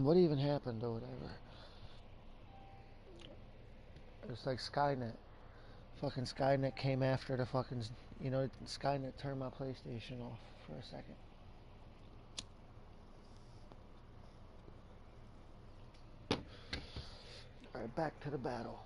What even happened or whatever? It's like Skynet. Fucking Skynet came after the fucking, Skynet turned my PlayStation off for a second. Alright, back to the battle.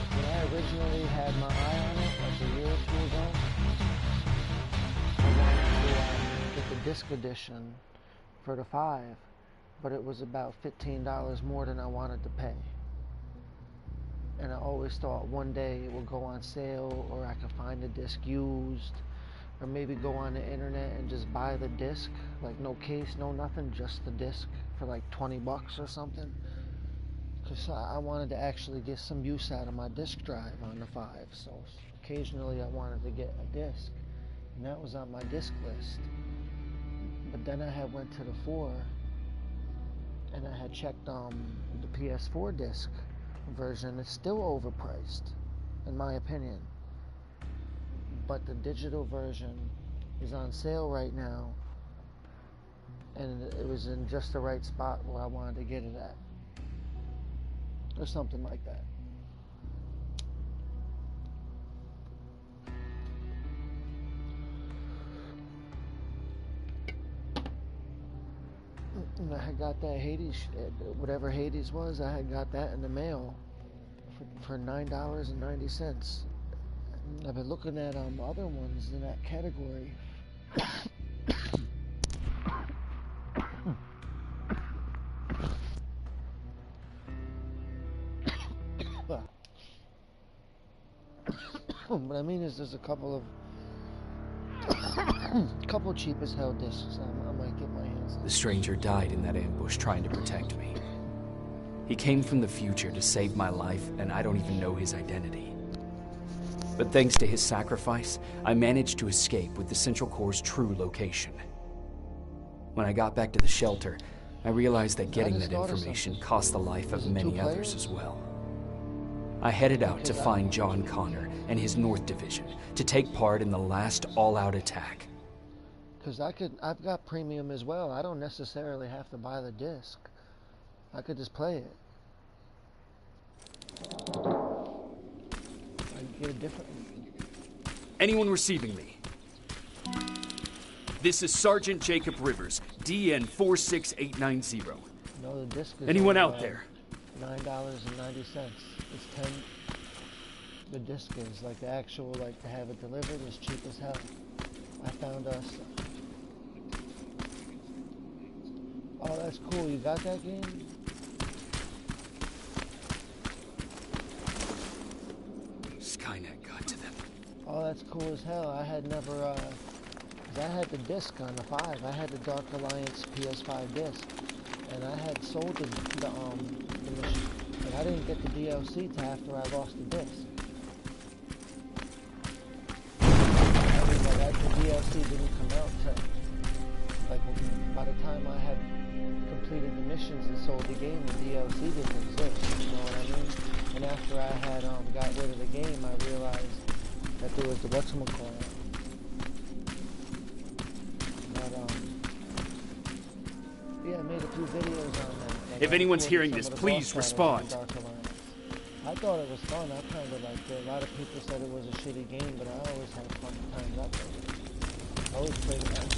When I originally had my eye on it, like a year or two ago, I wanted to get the disc edition for the 5, but it was about $15 more than I wanted to pay. And I always thought one day it will go on sale, or I could find the disc used, or maybe go on the internet and just buy the disc, like no case, no nothing, just the disc for like $20 or something. Because I wanted to actually get some use out of my disc drive on the 5, so occasionally I wanted to get a disc, and that was on my disc list. But then I had went to the 4, and I had checked the PS4 disc version. It's still overpriced, in my opinion. But the digital version is on sale right now, and it was in just the right spot where I wanted to get it at, or something like that. And I had got that Hades, whatever Hades was, I had got that in the mail for $9.90. I've been looking at other ones in that category. What I mean is there's a couple cheap as hell discs I might get my hands on. The stranger died in that ambush trying to protect me. He came from the future to save my life, and I don't even know his identity. But thanks to his sacrifice, I managed to escape with the Central Core's true location. When I got back to the shelter, I realized that getting that information cost the life of many others as well. I headed out to find John Connor and his North Division to take part in the last all-out attack. Because I've got premium as well. I don't necessarily have to buy the disc. I could just play it. I can get a different... Anyone receiving me? This is Sergeant Jacob Rivers, DN 46890. No, the disc is anyone out there? $9.90. It's 10. The disc is like the actual, like to have it delivered is cheap as hell. I found us. Oh, that's cool. You got that game? Skynet got to them. Oh, that's cool as hell. I had never, cause I had the disc on the 5. I had the Dark Alliance PS5 disc, and I had sold the machine, and I didn't get the DLC till after I lost the disc. I mean, like, the DLC didn't come out till, like, by the time I had completed the missions and sold the game, the DLC didn't exist, you know what I mean? And after I had got rid of the game, I realized that there was the whatchamacallit. But yeah, I made a few videos on that. Like, if anyone's hearing this, please respond. I thought it was fun. I kind of liked it. A lot of people said it was a shitty game, but I always had fun times up with it. I always played it out.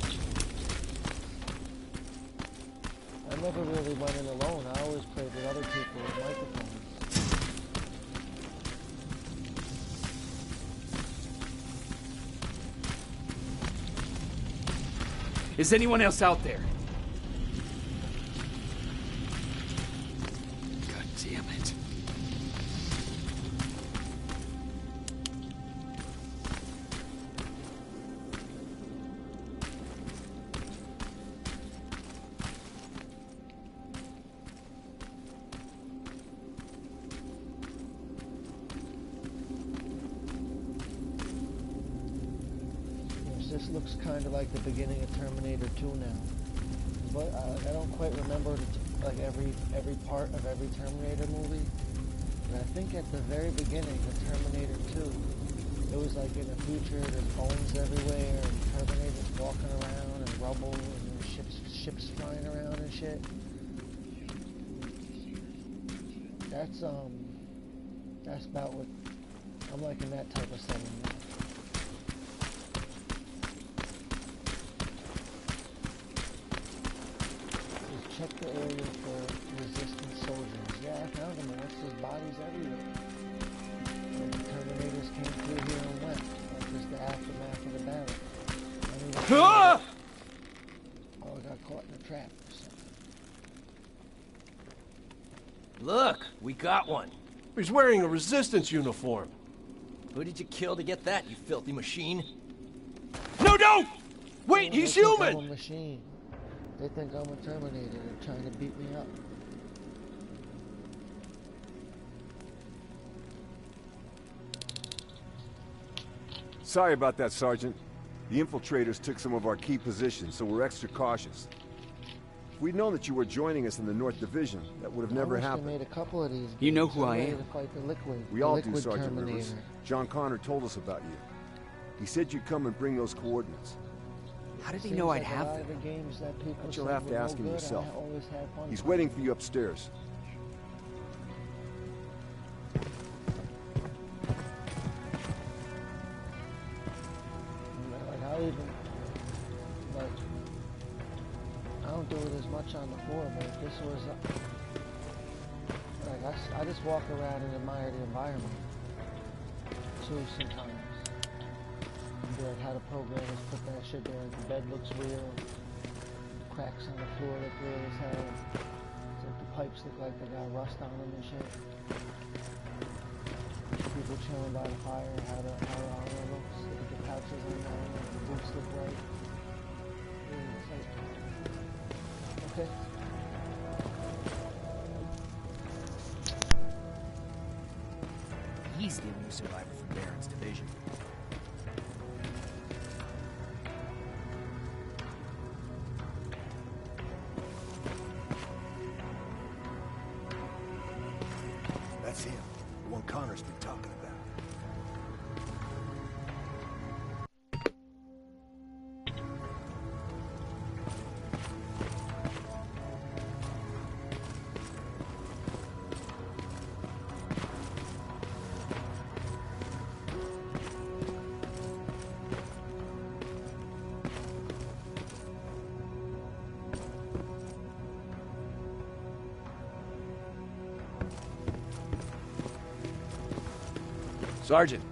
I never really went in alone. I always played with other people with microphones. Is anyone else out there? God damn it. This looks kind of like the beginning of Terminator 2 now, but I don't quite remember like every part of every Terminator movie. But I think at the very beginning of Terminator 2, it was like in the future, there's bones everywhere, and Terminators walking around, and rubble, and ships flying around and shit. That's about what I'm liking, that type of setting now. Check the area for resistance soldiers. Yeah, I found them. There's bodies everywhere. Like the Terminators came through here and went. Like just the aftermath of the battle. Oh, I got caught in a trap or something. Look, we got one. He's wearing a resistance uniform. Who did you kill to get that, you filthy machine? No, don't! Wait, he's human! I'm a machine. They think I'm a Terminator. They're trying to beat me up. Sorry about that, Sergeant. The infiltrators took some of our key positions, so we're extra cautious. If we'd known that you were joining us in the North Division, that would have never happened. They made a couple of these. You know who I am. To fight the liquid. We all do, Sergeant Rivers. John Connor told us about you. He said you'd come and bring those coordinates. How did he know I'd have them? But you'll have to ask him yourself. He's waiting for you upstairs. I don't do it as much on the floor, but if this was I just walk around and admire the environment too sometimes. Like how the programmers put that shit there. The bed looks real. The cracks on the floor look real as hell. It's like the pipes look like they got rust on them and shit. People People chilling by the fire, how the armor looks, look at the pouches on the armor, the boots look right. Okay. He's the new survivor from Baron's division. That's him. The one Connor's been talking about. Sergeant.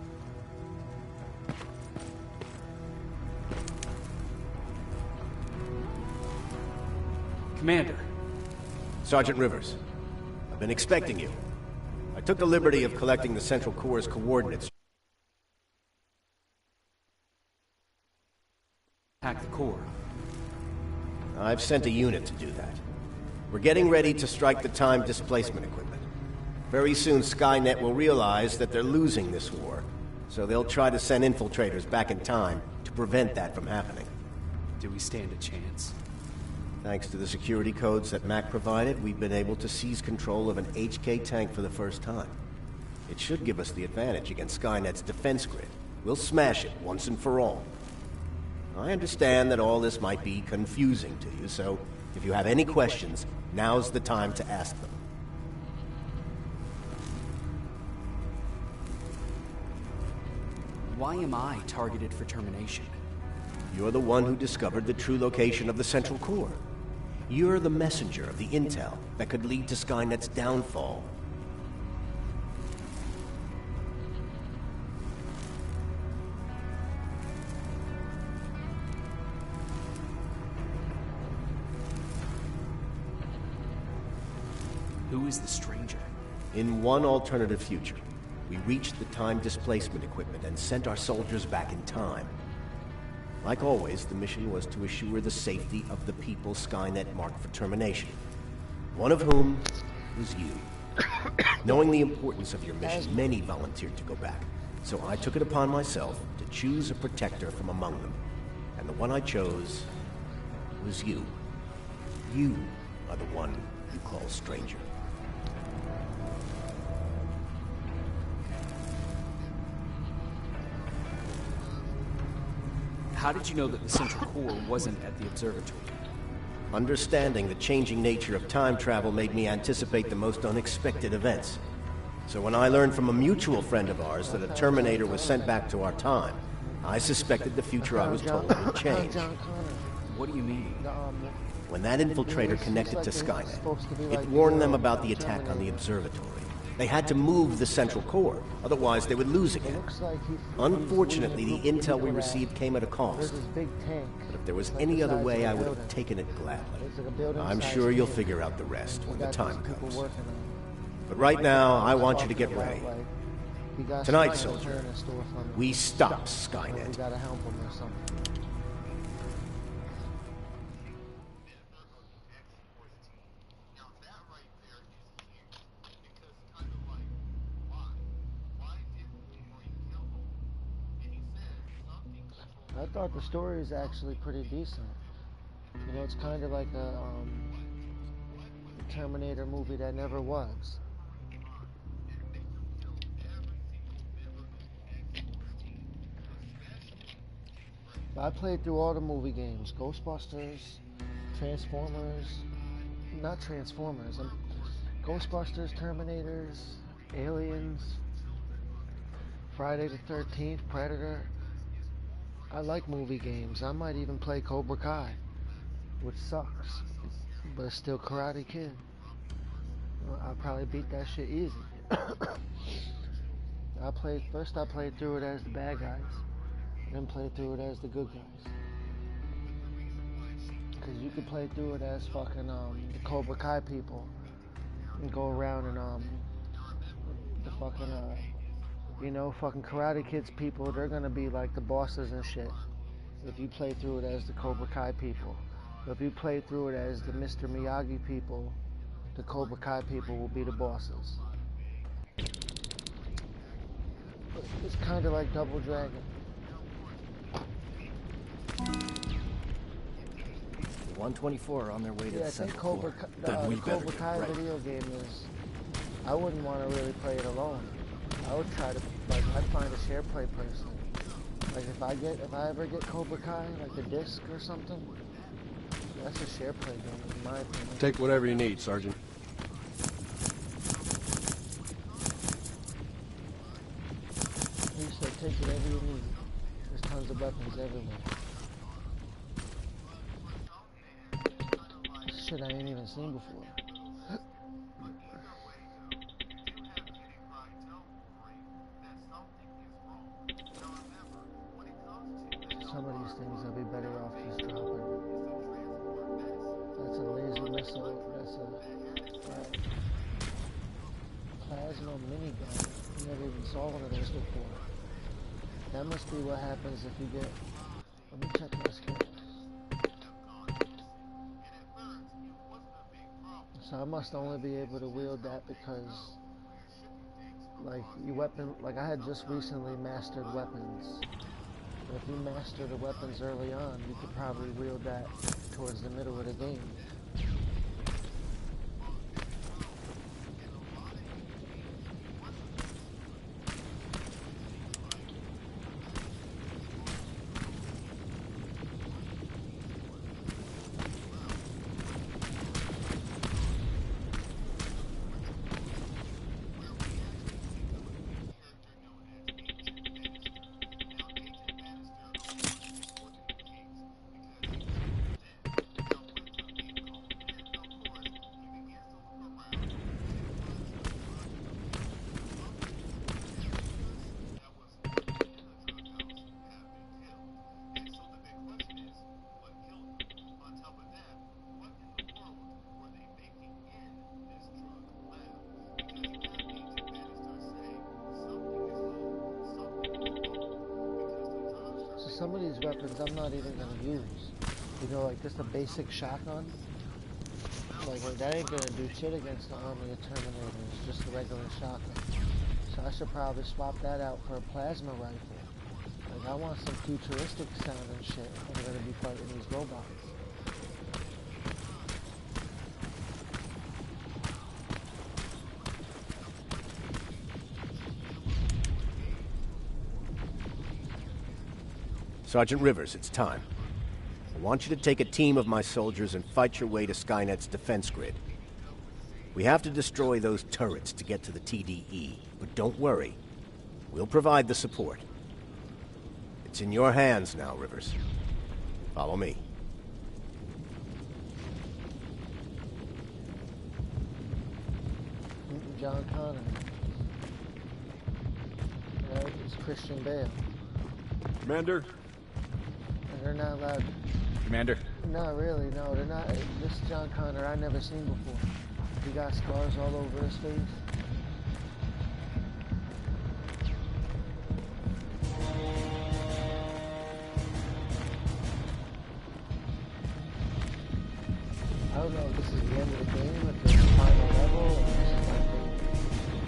Commander. Sergeant Rivers. I've been expecting you. I took the liberty of collecting the Central Corps' coordinates. Attack the core. I've sent a unit to do that. We're getting ready to strike the time displacement equipment. Very soon Skynet will realize that they're losing this war, so they'll try to send infiltrators back in time to prevent that from happening. Do we stand a chance? Thanks to the security codes that Mac provided, we've been able to seize control of an HK tank for the first time. It should give us the advantage against Skynet's defense grid. We'll smash it once and for all. I understand that all this might be confusing to you, so if you have any questions, now's the time to ask them. Why am I targeted for termination? You're the one who discovered the true location of the Central Core. You're the messenger of the intel that could lead to Skynet's downfall. Who is the stranger? In one alternative future, we reached the time displacement equipment and sent our soldiers back in time. Like always, the mission was to assure the safety of the people Skynet marked for termination. One of whom was you. Knowing the importance of your mission, many volunteered to go back. So I took it upon myself to choose a protector from among them. And the one I chose was you. You are the one you call stranger. How did you know that the Central Core wasn't at the observatory? Understanding the changing nature of time travel made me anticipate the most unexpected events. So when I learned from a mutual friend of ours that a Terminator was sent back to our time, I suspected the future I was told would change. What do you mean? When that infiltrator connected to Skynet, it warned them about the attack on the observatory. They had to move the Central Core, otherwise they would lose again. Unfortunately, the intel we received came at a cost. But if there was any other way, I would have taken it gladly. I'm sure you'll figure out the rest when the time comes. But right now, I want you to get ready. Tonight, soldier, we stop Skynet. I thought the story is actually pretty decent. You know, it's kind of like a Terminator movie that never was. I played through all the movie games. Ghostbusters, Transformers, not Transformers, Ghostbusters, Terminators, Aliens, Friday the 13th, Predator. I like movie games. I might even play Cobra Kai, which sucks, but it's still Karate Kid. I'll probably beat that shit easy. I played through it as the bad guys, then played through it as the good guys. Cause you could play through it as fucking the Cobra Kai people and go around and the fucking You know, fucking Karate Kid's people, they're gonna be like the bosses and shit. If you play through it as the Cobra Kai people. But if you play through it as the Mr. Miyagi people, the Cobra Kai people will be the bosses. It's kind of like Double Dragon. 124 are on their way to Yeah, the I think central core. the Cobra Kai video game is, I wouldn't want to really play it alone. I would try to, like, I'd find a share play person. Like, if I ever get Cobra Kai, like a disc or something, that's a share play game, in my opinion. Take whatever you need, Sergeant. He said, take whatever you need. There's tons of weapons everywhere. Shit I ain't even seen before. Some of these things I'll be better off just dropping. That's a laser missile. That's a plasma minigun. I never even saw one of those before. That must be what happens if you get. Let me check my skills. So I must only be able to wield that because, like, I had just recently mastered weapons. But if you master the weapons early on, you could probably wield that towards the middle of the game. Some of these weapons I'm not even gonna use. You know, like just a basic shotgun. Like that ain't gonna do shit against the army of Terminators, just a regular shotgun. So I should probably swap that out for a plasma rifle. Like I want some futuristic sounding shit if I'm gonna be fighting these robots. Sergeant Rivers, it's time. I want you to take a team of my soldiers and fight your way to Skynet's defense grid. We have to destroy those turrets to get to the TDE, but don't worry. We'll provide the support. It's in your hands now, Rivers. Follow me. John Connor. Right? It's Christian Bale. Commander? And they're not allowed. Commander? Not really, no, they're not. This is John Connor I never seen before. He got scars all over his face. I don't know if this is the end of the game, if this is the final level, or this is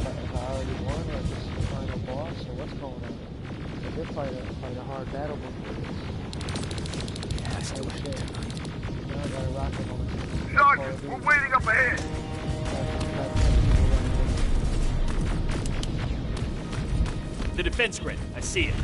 like if I already won, or if this is the final boss, or what's going on. I did fight a hard battle before this. Yeah, let's do it. Shit. Now I got a rocket on it. Sergeant, we're waiting up ahead. The defense grid. I see it.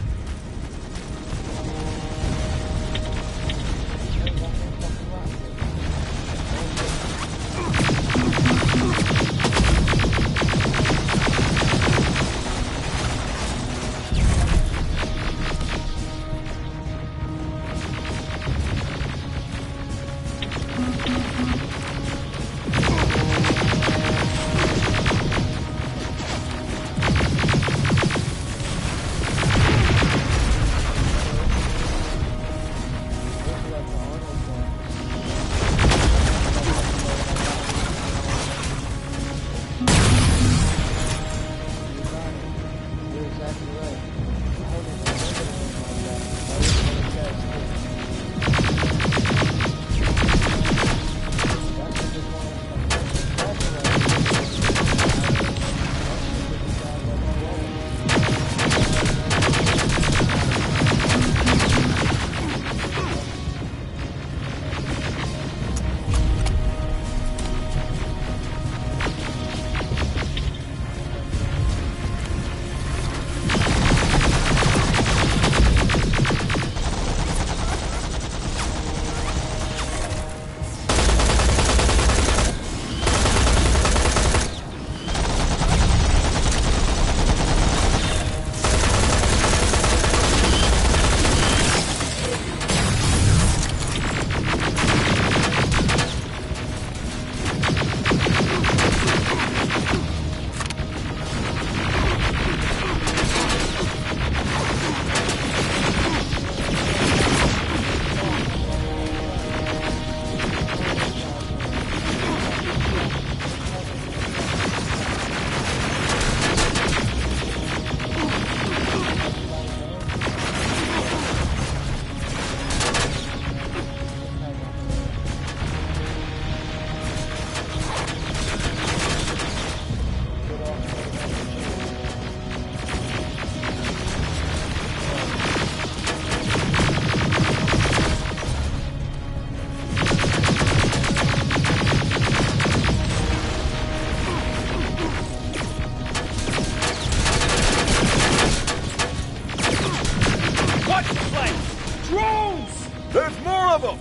Watch the place! Drones! There's more of them!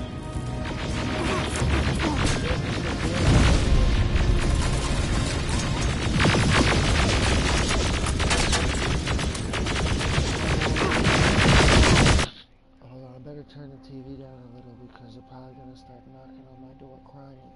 Hold on, I better turn the TV down a little because they're probably gonna start knocking on my door crying.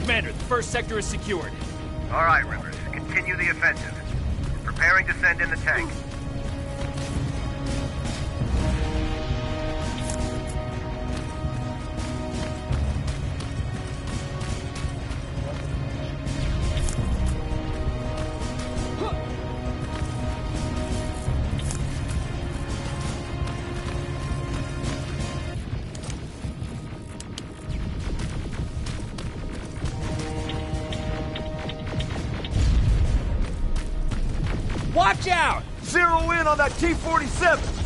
Commander, the first sector is secured. All right, Rivers. Continue the offensive. We're preparing to send in the tank. Watch out! Zero in on that T-47!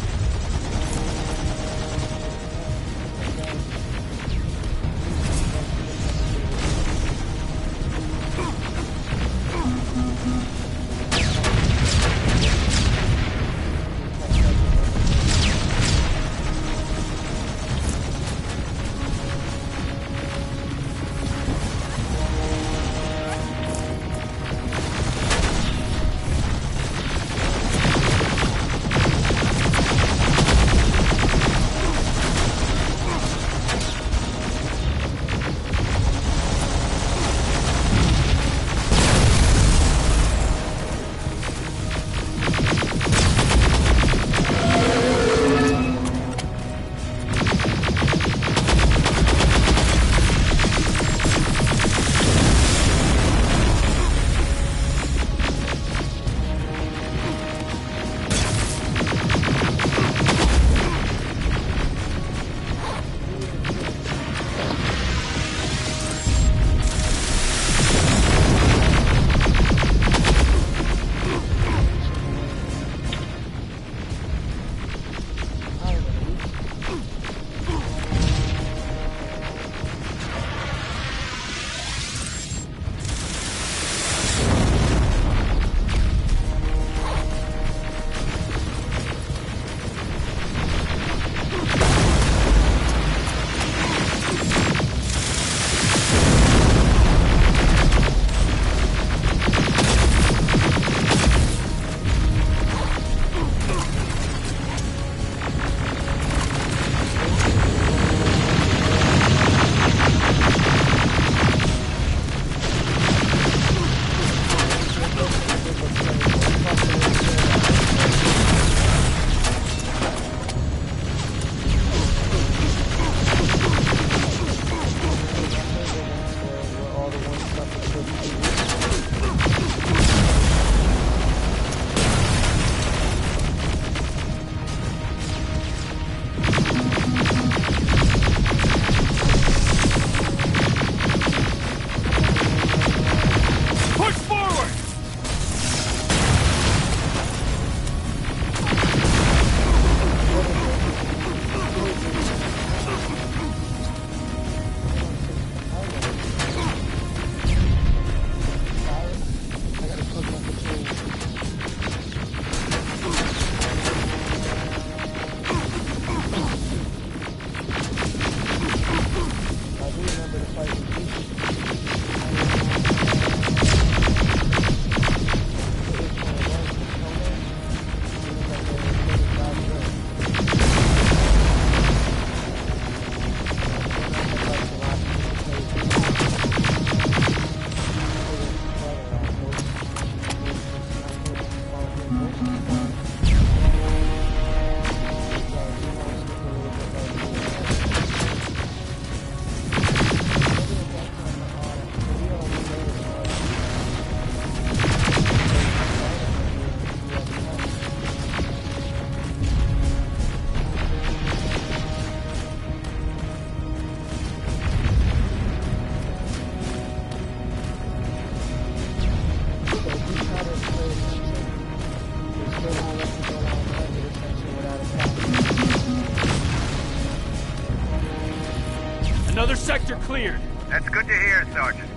Another sector cleared. That's good to hear, Sergeant.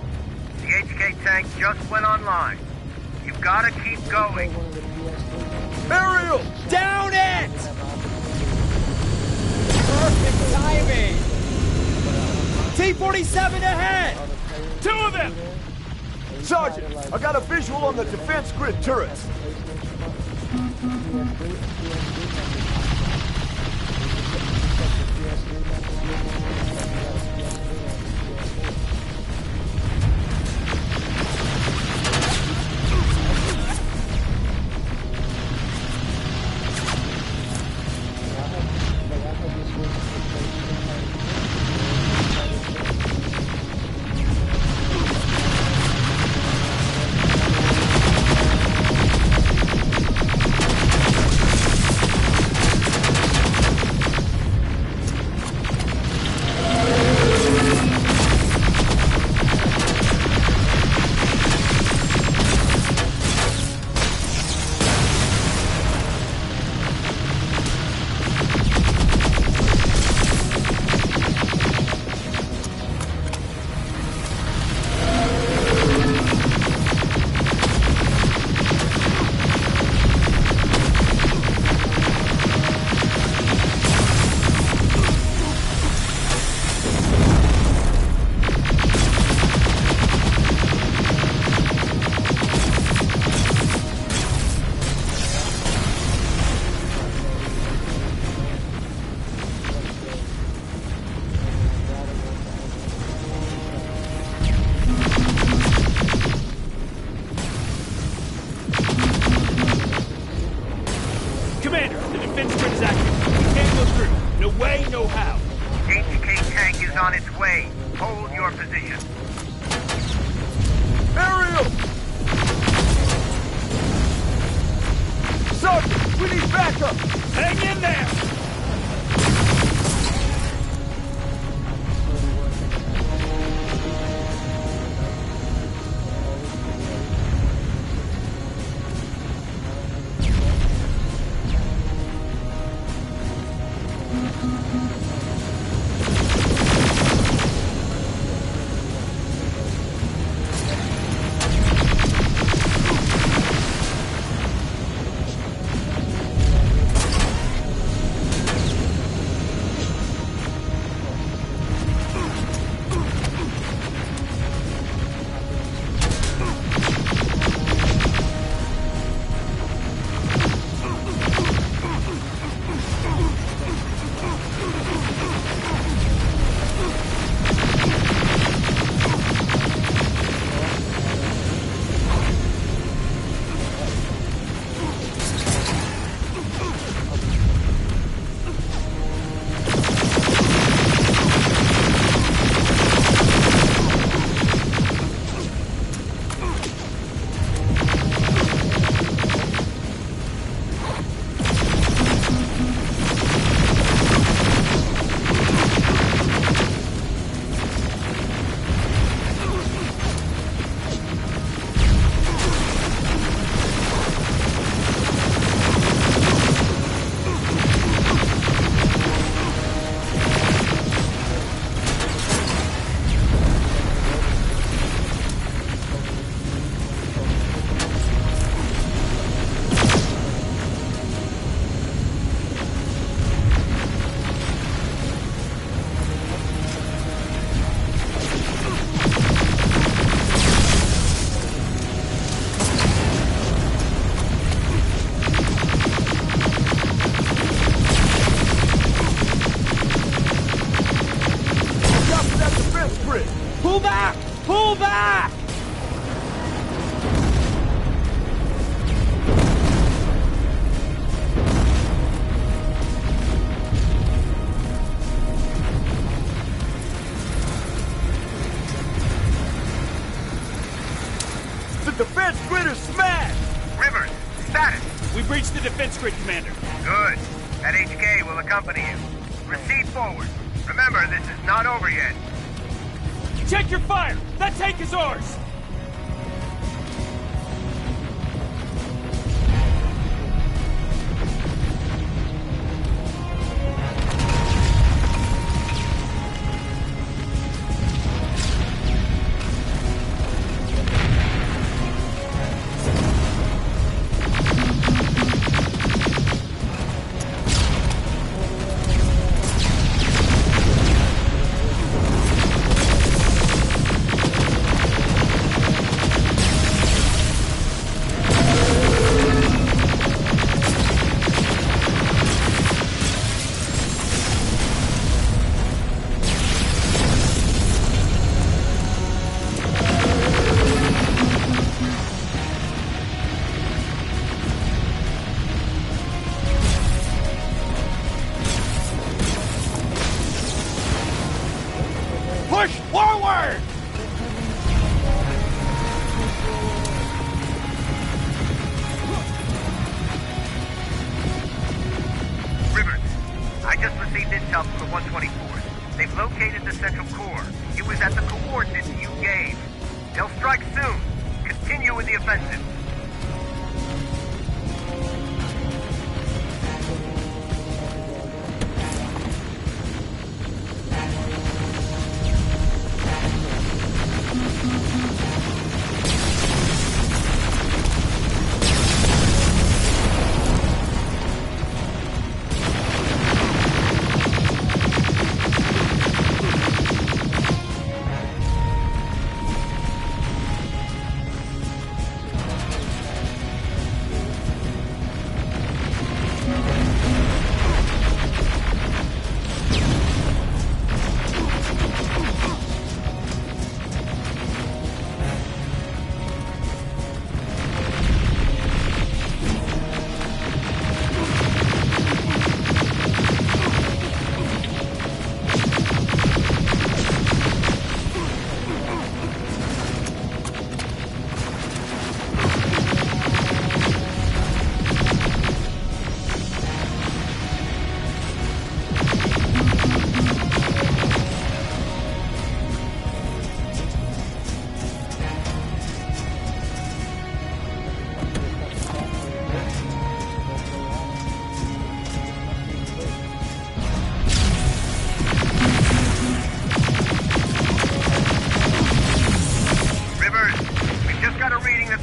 The HK tank just went online. You've gotta keep going. One of the PS3 Aerial! Down it! Perfect timing! T-47 ahead! Two of them! Sergeant, I got a visual on the defense grid turrets. Commander, the defense grid is active. We can't go through. No way, no how. HK tank is on its way. Hold your position. Aerial! Sergeant, we need backup! Hang in there! Pull back! Pull back! The defense grid is smashed! Rivers, status. We breached the defense grid, Commander. Good. That HK will accompany you. Proceed forward. Remember, this is not over yet. Check your fire! That tank is ours! They've located the central core. It was at the coordinates you gave. They'll strike soon. Continue with the offensive.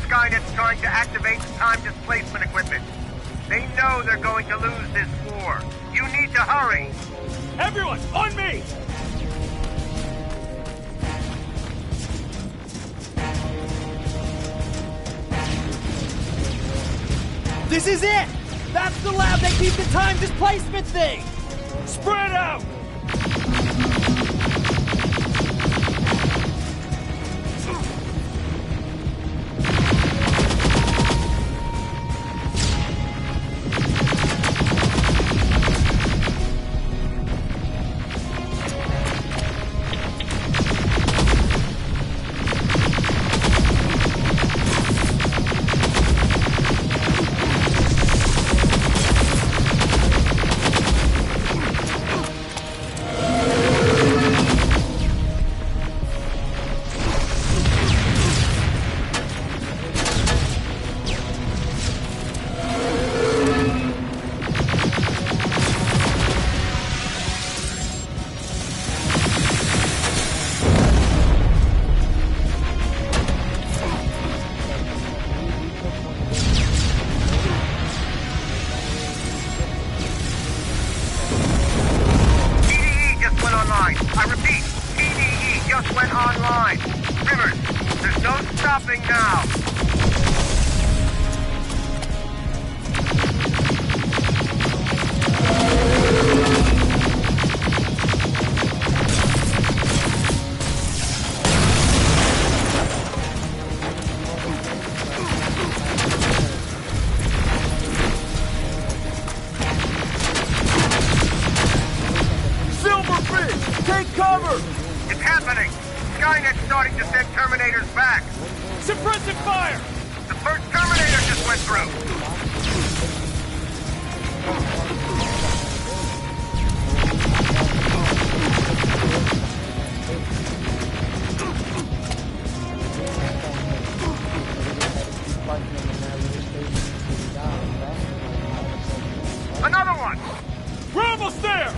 Skynet's trying to activate the time displacement equipment. They know they're going to lose this war. You need to hurry. Everyone, on me! This is it! That's the lab that keeps the time displacement thing! Spread out! I repeat, PDE just went online. Rivers, there's no stopping now. Take cover! It's happening! Skynet's starting to send Terminators back! Suppressive fire! The first Terminator just went through! Another one! We're almost there!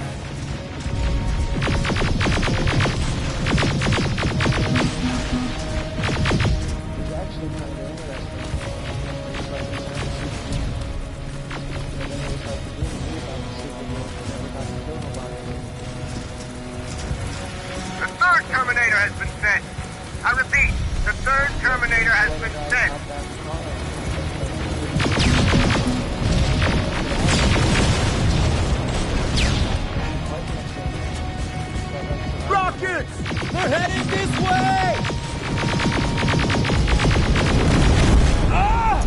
The third Terminator has been sent. I repeat, the third Terminator has been sent. Rockets! They're headed this way! Ah!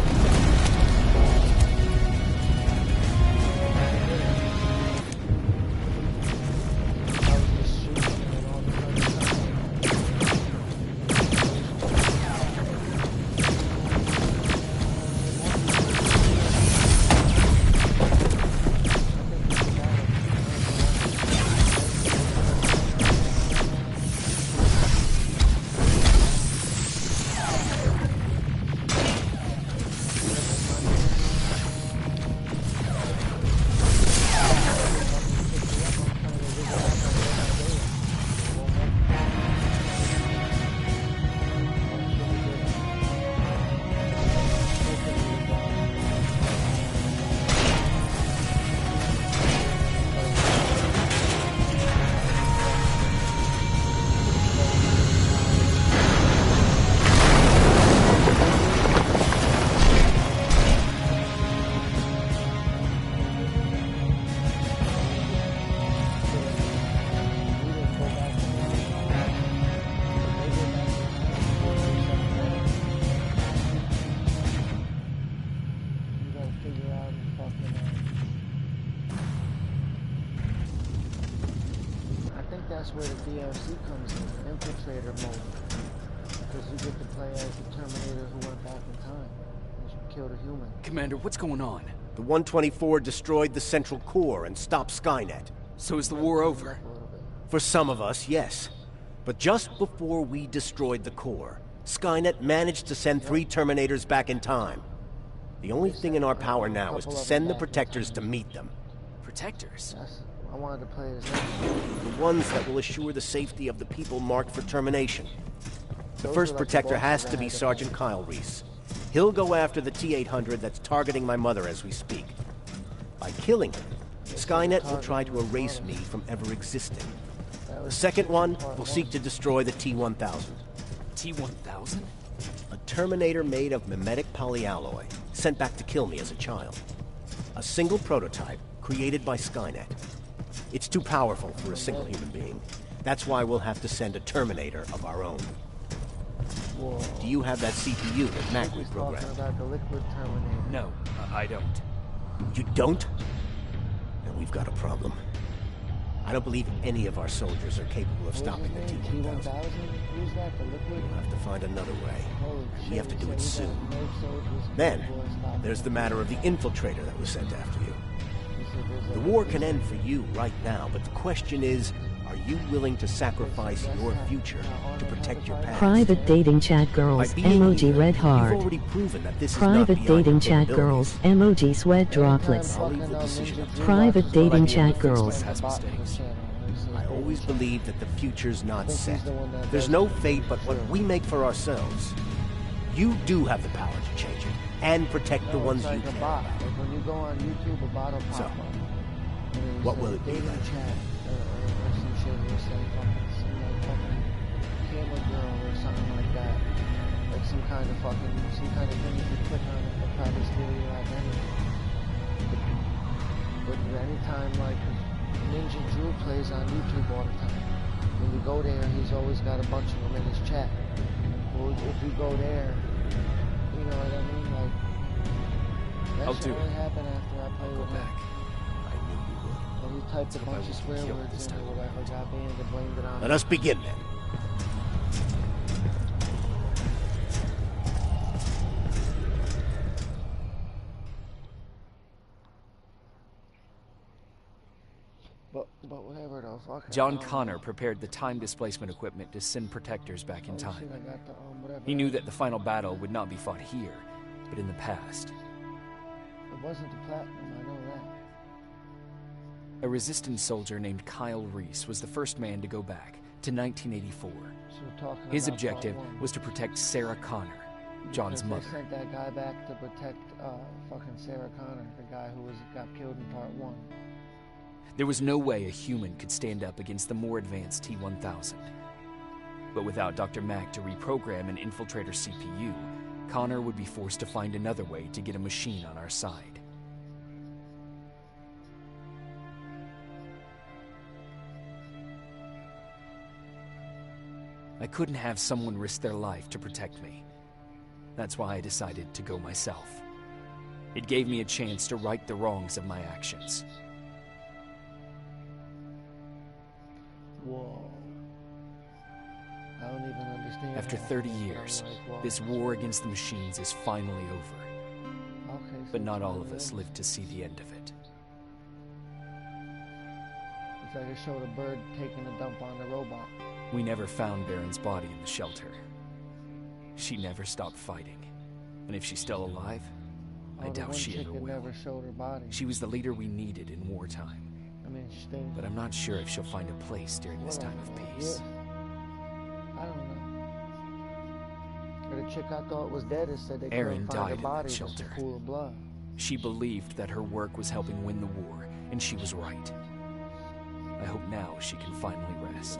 that's where the DLC comes in, infiltrator mode. Because you get to play as the Terminator who went back in time. And you killed a human. Commander, what's going on? The 124 destroyed the central core and stopped Skynet. So is the war over? For some of us, yes. But just before we destroyed the core, Skynet managed to send 3 Terminators back in time. The only thing in our power now is to send the Protectors to meet them. Protectors? I wanted to play as The ones that will assure the safety of the people marked for termination. The first Protector has to be Sergeant Kyle Reese. He'll go after the T-800 that's targeting my mother as we speak. By killing him, Skynet will try to erase me from ever existing. The second one will seek to destroy the T-1000. T-1000? A Terminator made of mimetic polyalloy, sent back to kill me as a child. A single prototype created by Skynet. It's too powerful for a single human being. That's why we'll have to send a Terminator of our own. Whoa. Do you have that CPU that Mac He's reprogrammed? talking about the liquid Terminator. No, I don't. You don't? Then we've got a problem. I don't believe any of our soldiers are capable of stopping the T-1000. T-1000? Who's that, the liquid? We'll have to find another way. Holy We have to shit, do it so he soon. got no soldiers Then, capable of stopping there's the him. matter of the infiltrator that was sent after you. He said there's The a- war can end for you right now, but the question is, are you willing to sacrifice your future to protect your past? Private dating chat By girls, being emoji here, red You've heart. already proven that this is Private not beyond dating your chat capabilities. girls, emoji sweat droplets. I'll leave the decision up to you. Private dating chat girls. Has mistakes. I always believe that the future's not set. There's no fate but what we make for ourselves. You do have the power to change it, and protect the ones you like care a bot. about. Like when you go on YouTube, a bot will pop So, up. And it'll what say will it be dating then? chat, or some shit. It'll say some like fucking camera girl or something like that. Like some kind of thing you can click on it to try to steal your identity. But anytime like Ninja Drew plays on YouTube all the time. When you go there, he's always got a bunch of them in his chat. Well, if you go there, you know what I mean? Like, that I'll shit do only it. happened after I played Go with him. back. I knew you would. And he typed a Hope I bunch of won't swear get killed words this in time or whatever, got banned and blamed it on Let us begin then. But whatever though, fuck it. John Connor prepared the time displacement equipment to send Protectors back in Oh, time. shit, I got the, whatever. He knew that the final battle would not be fought here, but in the past. It wasn't the platinum, I know that. A resistance soldier named Kyle Reese was the first man to go back to 1984. So we're talking His about objective part one. was to protect Sarah Connor, John's Because mother. They sent that guy back to protect fucking Sarah Connor, the guy who got killed in part one. There was no way a human could stand up against the more advanced T-1000. But without Dr. Mack to reprogram an infiltrator CPU, Connor would be forced to find another way to get a machine on our side. I couldn't have someone risk their life to protect me. That's why I decided to go myself. It gave me a chance to right the wrongs of my actions. Whoa. I don't even understand. After that. 30 I'm years, like, whoa. this war against the machines is finally over. Okay, so But not it's all one of us them. lived to see the end of it. It's like it showed a bird taking a dump on the robot. We never found Baron's body in the shelter. She never stopped fighting. And if she's still alive, I The doubt one she chick ever that will. never showed her body. She was the leader we needed in wartime. I mean, she stayed. But I'm not sure if she'll find a place during this time of peace. Yeah. I don't know. Or the chick I thought was dead has said they Erin couldn't died find in her that body just a shelter. pool of blood. She believed that her work was helping win the war, and she was right. I hope now she can finally rest.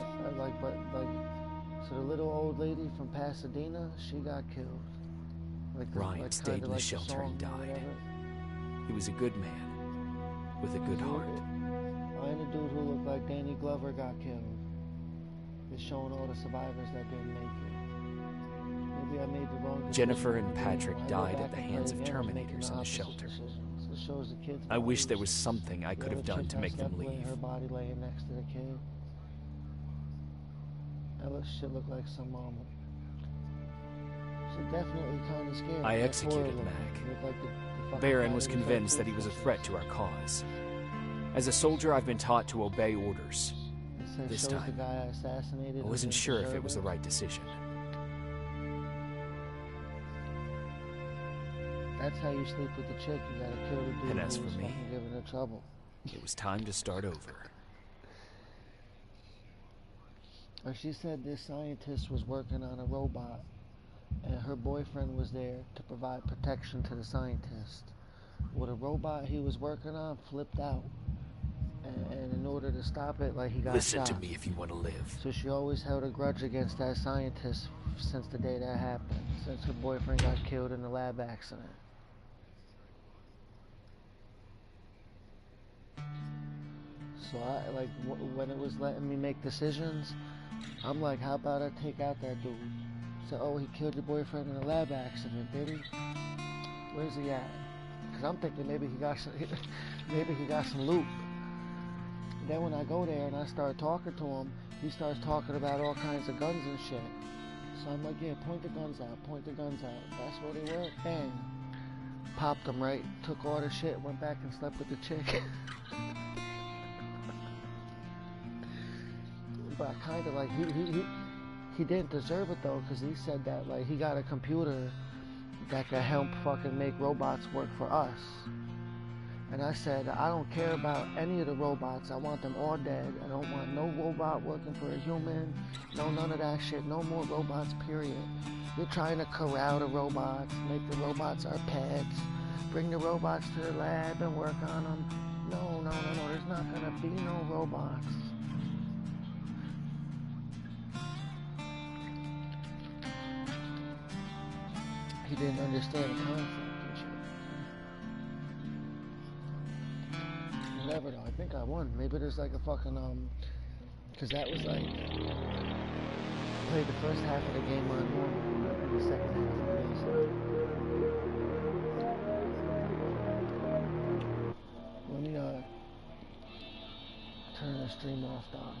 So the little old lady from Pasadena, she got killed. Ryan stayed in the shelter and died. He was a good man, with a good heart. And the dude who looked like Danny Glover got killed. It's showing all the survivors that didn't make it. Maybe I made the wrong decision. Jennifer and Patrick I go died back at the and play hands of again, I'm making Terminators in the opposite shelter. decisions. It shows the kids' I wish bodies. there was something I could The have other done chick to I make them slept with, leave. Her body laying next to the kid. That shit looked like some she definitely kind of scared. I That executed Florida Mac. looked like the fucking Baron guy was that convinced that like he was a Toothbrushes. threat to our cause. As a soldier, I've been taught to obey orders. It says This shows time, the guy I assassinated. I who wasn't didn't sure if deserve it was the right decision. That's how you sleep with the chick. You gotta kill the dude And as who for was me, fucking giving her trouble. It was time to start over. She said this scientist was working on a robot, and her boyfriend was there to provide protection to the scientist. Well, the robot he was working on flipped out, and in order to stop it, like, he got Listen shot. to me if you want to live. So she always held a grudge against that scientist since the day that happened, since her boyfriend got killed in the lab accident. So I, like, when it was letting me make decisions, I'm like, how about I take out that dude? So, oh, he killed your boyfriend in a lab accident, did he? Where's he at? Because I'm thinking maybe he got some loot. Then when I go there and I start talking to him, he starts talking about all kinds of guns and shit. So I'm like, yeah, point the guns out, point the guns out. That's where they were. Bang. Popped them right, took all the shit, went back and slept with the chick. But I kind of like, he didn't deserve it though, because he said that, like, he got a computer that could help fucking make robots work for us. And I said, I don't care about any of the robots. I want them all dead. I don't want no robot working for a human. No, none of that shit. No more robots, period. You're trying to corral the robots, make the robots our pets, bring the robots to the lab and work on them. No. There's not going to be no robots. He didn't understand the concept and shit. Whatever though, I think I won. Maybe there's like a fucking because that was like, played the first half of the game on normal and the second half on easy. Let me turn the stream off though.